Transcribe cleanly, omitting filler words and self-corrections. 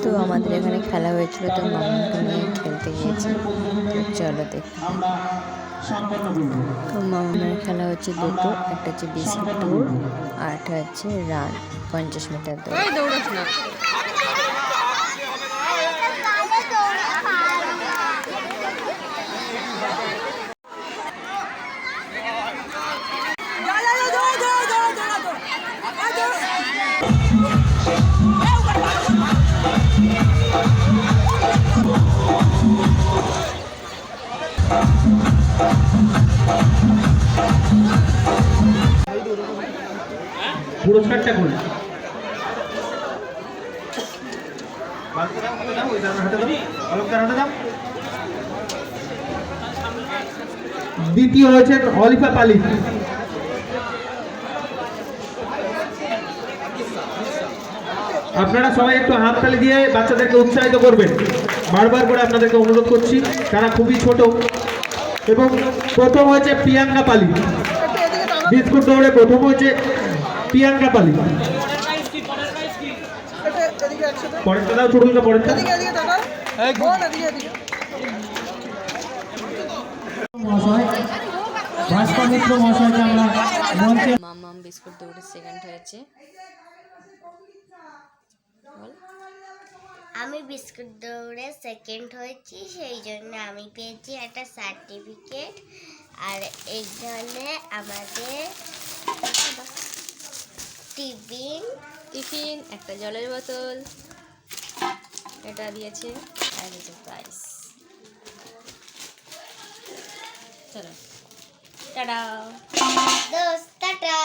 তো আমাদের এখানে খেলা হয়েছিল, তো মামাকে নিয়ে খেলতে গিয়েছি। তো চলো দেখতে। তো মামার খেলা হচ্ছে দুটো, একটা হচ্ছে বিস্কুট দৌড় আর একটা হচ্ছে রান 50 মিটার দৌড়। পুরস্কারটা করি দ্বিতীয় হয়েছে অলিফা পালি। আপনারা সবাই একটু হাততালি দিয়ে বাচ্চাদেরকে উৎসাহিত করবেন, বারবার করে আপনাদেরকে অনুরোধ করছি, তারা খুবই ছোট। এবং প্রথম হয়েছে প্রিয়াঙ্কা পালি, বিস্কুট দৌড়ে প্রথম হয়েছে প্রিয়াঙ্কা পালি। পরেরটা দাও ছোটুলটা, পরেরটা মামাম বিস্কুট দৌড়ে সেকেন্ড হয়েছে। আমি বিস্কুট দৌড়ে সেকেন্ড হয়েছি, সেই জন্য আমি পেয়েছি একটা সার্টিফিকেট। আর এইখানে আমাদের টিফিন, একটা জলের বোতল এটা দিয়েছে, আর এই যে প্রাইস। চলো টাটা। টাটা।